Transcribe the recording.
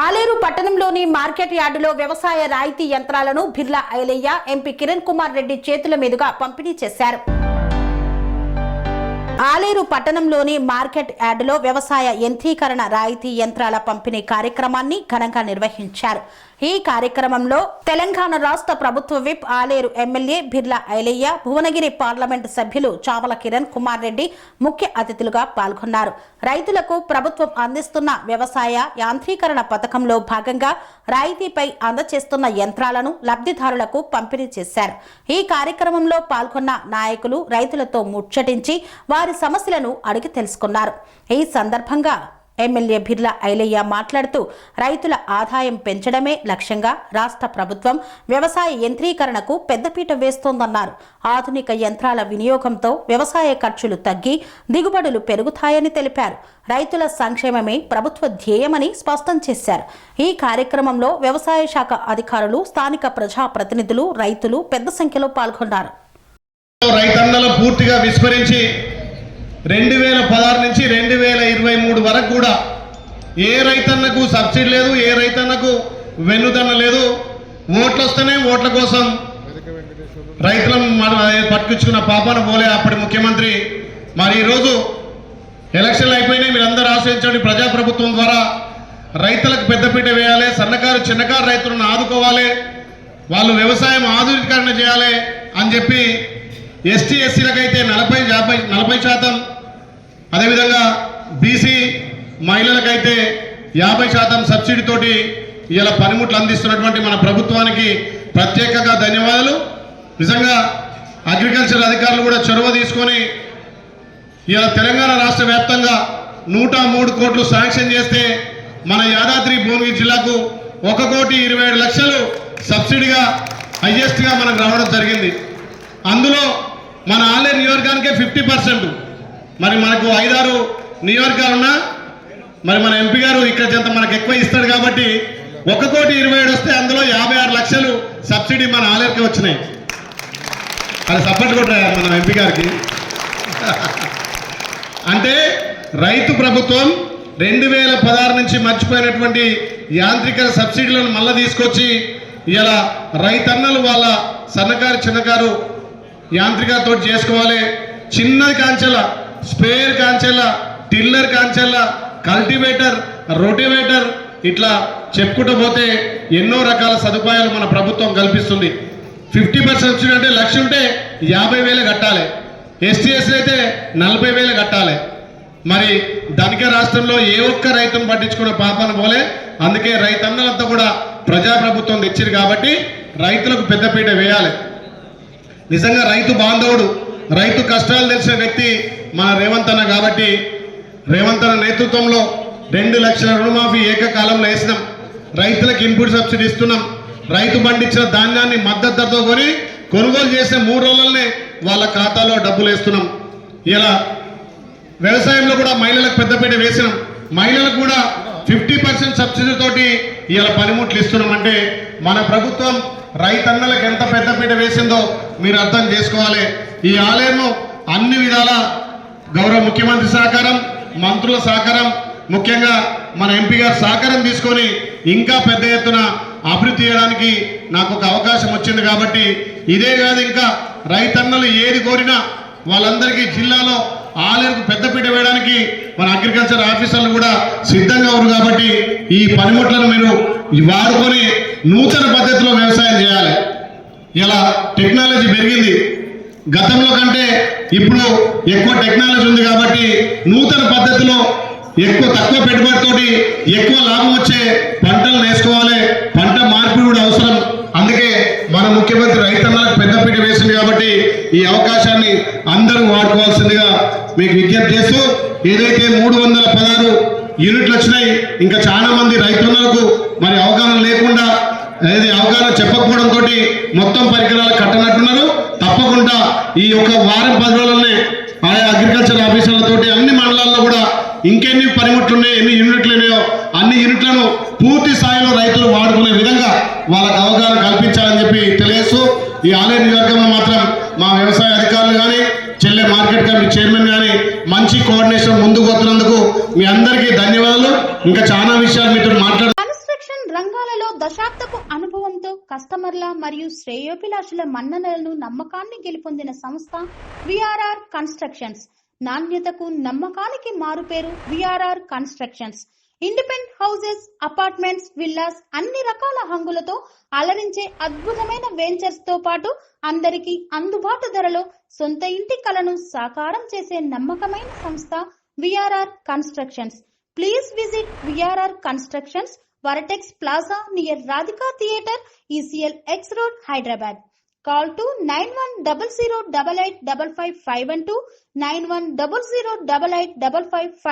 ఆలేరు పట్టణంలోని మార్కెట్ యార్డులో వ్యవసాయ రాయితీ యంత్రాలను బిర్లా ఐలయ్య ఎంపీ కిరణ్ కుమార్ రెడ్డి చేతుల మీదుగా పంపిణీ చేశారు. ఆలేరు పట్టణంలోని మార్కెట్ యార్డులో వ్యవసాయ యంత్రీకరణ రాయితీ యంత్రాల పంపిణీ కార్యక్రమాన్ని ఘనంగా నిర్వహించారు. ఈ కార్యక్రమంలో తెలంగాణ రాష్ట్ర ప్రభుత్వ whip Aler MLA Birla Ailaiah, Bhuvanagiri parliament సభ్యులు చావల కిరణ్ కుమార్ రెడ్డి ముఖ్య అతిథులుగా పాల్గొన్నారు. రైతులకు ప్రభుత్వం అందిస్తున్న వ్యవసాయ యాంత్రీకరణ పథకంలో భాగంగా రాయితీపై అందజేస్తున్న యంత్రాలను లబ్ధిదారులకు పంపిణీ చేశారు. ఈ కార్యక్రమంలో పాల్గొన్న నాయకులు రైతులతో ముచ్చటించి వారి సమస్యలను అడిగి తెలుసుకున్నారు. ఈ సందర్భంగా ఎమ్మెల్యే బిర్లా ఐలయ్య మాట్లాడుతూ రైతుల ఆదాయం పెంచడమే లక్ష్యంగా రాష్ట్ర ప్రభుత్వం వ్యవసాయ యంత్రీకరణకు పెద్దపీట వేస్తోందన్నారు. ఆధునిక యంత్రాల వినియోగంతో వ్యవసాయ ఖర్చులు తగ్గి దిగుబడులు పెరుగుతాయని తెలిపారు. రైతుల సంక్షేమమే ప్రభుత్వ ధ్యేయమని స్పష్టం చేశారు. ఈ కార్యక్రమంలో వ్యవసాయ శాఖ అధికారులు, స్థానిక ప్రజాప్రతినిధులు, రైతులు పెద్ద సంఖ్యలో పాల్గొన్నారు. రైతన్నలు పూర్తిగా విస్మరించి 2016 నుంచి 2023 వరకు కూడా ఏ రైతన్నకు సబ్సిడీ లేదు, ఏ రైతన్నకు వెన్నుదన్న లేదు. ఓట్లు వస్తేనే ఓట్ల కోసం రైతులను పట్టుకున్న పాపాన పోలే అప్పటి ముఖ్యమంత్రి. మరి ఈరోజు ఎలక్షన్లు అయిపోయినాయి, మీరందరూ ఆశ్రయించండి. ప్రజాప్రభుత్వం ద్వారా రైతులకు పెద్దపీట వేయాలి, సన్నకారు చిన్నకారు రైతులను ఆదుకోవాలి, వాళ్ళు వ్యవసాయం ఆధునీకరణ చేయాలి అని చెప్పి ఎస్టీ ఎస్సీలకైతే 40% అదేవిధంగా బీసీ మహిళలకైతే 50% సబ్సిడీతోటి ఇలా పనిముట్లు అందిస్తున్నటువంటి మన ప్రభుత్వానికి ప్రత్యేకంగా ధన్యవాదాలు. నిజంగా అగ్రికల్చర్ అధికారులు కూడా చొరవ తీసుకొని ఇలా తెలంగాణ రాష్ట్ర వ్యాప్తంగా 103 కోట్లు శాంక్షన్ చేస్తే మన యాదాద్రి భువనగిరి జిల్లాకు 1,27,00,000 సబ్సిడీగా హైయెస్ట్గా మనకు రావడం జరిగింది. అందులో మన ఆలేరు నియోజకవర్గానికే 50%. మరి మనకు 5-6 నియోజకవర్గాలున్నా మరి మన ఎంపీ గారు ఇక్కడ చెంత మనకు ఎక్కువ ఇస్తాడు కాబట్టి 1,27,00,000 వస్తే అందులో 56,00,000 సబ్సిడీ మన ఆలేరుకి వచ్చినాయి. అది సపోర్ట్ కూడా మన ఎంపీ గారికి. అంటే రైతు ప్రభుత్వం 2016 నుంచి మర్చిపోయినటువంటి యాంత్రిక సబ్సిడీలను మళ్ళీ తీసుకొచ్చి ఇలా రైతన్నలు వాళ్ళ సన్నకారు చిన్నకారు యాంత్రికతో చేసుకోవాలి. చిన్నది కాంచెల, స్ప్రేయర్ కాంచెల, టిల్లర్ కాంచెల, కల్టివేటర్, రోటివేటర్, ఇట్లా చెప్పుకుంటూ పోతే ఎన్నో రకాల సదుపాయాలు మన ప్రభుత్వం కల్పిస్తుంది. 50% సబ్సిడీ అంటే 1,00,000 ఉంటే 50,000 కట్టాలి, ఎస్టీఎస్ అయితే 40,000 కట్టాలి. మరి ధనిక రాష్ట్రంలో ఏ ఒక్క రైతును పట్టించుకున్న పాపన పోలే. అందుకే రైతన్నలంతా కూడా ప్రజాప్రభుత్వం తెచ్చారు కాబట్టి రైతులకు పెద్దపీట వేయాలి. నిజంగా రైతు బాంధవుడు, రైతు కష్టాలు తెలిసిన వ్యక్తి మన రేవంత్ అన్న కాబట్టి రేవంత్ అన్న నేతృత్వంలో 2 లక్షల రుణమాఫీ ఏకకాలంలో వేసినాం. రైతులకు ఇన్పుట్ సబ్సిడీ ఇస్తున్నాం. రైతు పండించిన ధాన్యాన్ని మద్దతు ధరతో కొని కొనుగోలు చేసే 3 రోజులనే వాళ్ళ ఖాతాలో డబ్బులు వేస్తున్నాం. ఇలా వ్యవసాయంలో కూడా మహిళలకు పెద్దపీట వేసినాం. మహిళలకు కూడా 50% సబ్సిడీ తోటి ఇలా పనిముట్లు ఇస్తున్నాం. అంటే మన ప్రభుత్వం రైతన్నలకు ఎంత పెద్దపీట వేసిందో మీరు అర్థం చేసుకోవాలి. ఈ ఆలయంను అన్ని విధాల గౌరవ ముఖ్యమంత్రి సహకారం, మంత్రుల సహకారం, ముఖ్యంగా మన ఎంపీ గారు సహకారం తీసుకొని ఇంకా పెద్ద ఎత్తున అభివృద్ధి చేయడానికి నాకు ఒక అవకాశం వచ్చింది. కాబట్టి ఇదే కాదు, ఇంకా రైతన్నలు ఏది కోరినా వాళ్ళందరికీ జిల్లాలో ఆలేరుకు పెద్దపీట వేయడానికి మన అగ్రికల్చర్ ఆఫీసర్లు కూడా సిద్ధంగా ఉన్నారు. కాబట్టి ఈ పనిముట్లను మీరు వాడుకొని నూతన పద్ధతిలో వ్యవసాయం చేయాలి. ఇలా టెక్నాలజీ పెరిగింది, గతంలో కంటే ఇప్పుడు ఎక్కువ టెక్నాలజీ ఉంది. కాబట్టి నూతన పద్ధతిలో తక్కువ పెట్టుబడితోటి ఎక్కువ లాభం వచ్చే పంటలు వేసుకోవాలి. పంట మార్పిడి కూడా అవసరం. అందుకే మన ముఖ్యమంత్రి రైతన్నలకు పెద్దపీట వేసింది. కాబట్టి ఈ అవకాశాన్ని అందరూ వాడుకోవాల్సిందిగా మీకు విజ్ఞప్తి చేస్తూ, ఏదైతే 316 యూనిట్లు వచ్చినాయి, ఇంకా చాలా మంది రైతన్నలకు మరి అవగాహన లేకుండా అవగాహన చెప్పకపోవడంతో మొత్తం పరికరాలు కట్టనట్టున్నారు. తప్పకుండా ఈ యొక్క వారం 10 రోజులనే ఆయా అగ్రికల్చర్ ఆఫీసర్లతోటి అన్ని మండలాల్లో కూడా ఇంకెన్ని పనిముట్లు ఉన్నాయి, ఎన్ని యూనిట్లు ఉన్నాయో అన్ని యూనిట్లను పూర్తి స్థాయిలో రైతులు వాడుకునే విధంగా వాళ్ళకు అవగాహన కల్పించాలని చెప్పి తెలియజేస్తూ, ఈ ఆలయ నియోజకవర్గంలో మాత్రం మా వ్యవసాయ అధికారులు కానీ చెల్లె మార్కెట్ కమిటీ చైర్మన్ కానీ మంచి కోఆర్డినేషన్ ముందుకు వస్తున్నందుకు మీ అందరికీ ధన్యవాదాలు. ఇంకా చాలా విషయాలు మీతో మాట్లాడు. దశాబ్దపు అనుభవంతో కస్టమర్ల మరియు శ్రేయోభిలాషుల మన్ననలను నమ్మకాన్ని గెలుపొందిన సంస్థ విఆర్ఆర్ కన్స్ట్రక్షన్స్. నాణ్యతకు నమ్మకానికి మారుపేరు VRR constructions. Independent houses, apartments, villas అన్ని రకాల హంగులతో అలరించే అద్భుతమైన వెంచర్స్ తో పాటు అందరికీ అందుబాటు ధరలో సొంత ఇంటి కలను సాకారం చేసే నమ్మకమైన సంస్థ VRR constructions. Please visit VRR constructions, Varatex Plaza near Radhika Theatre, ECL X Road, Hyderabad. Call to 9100885551 9100885559.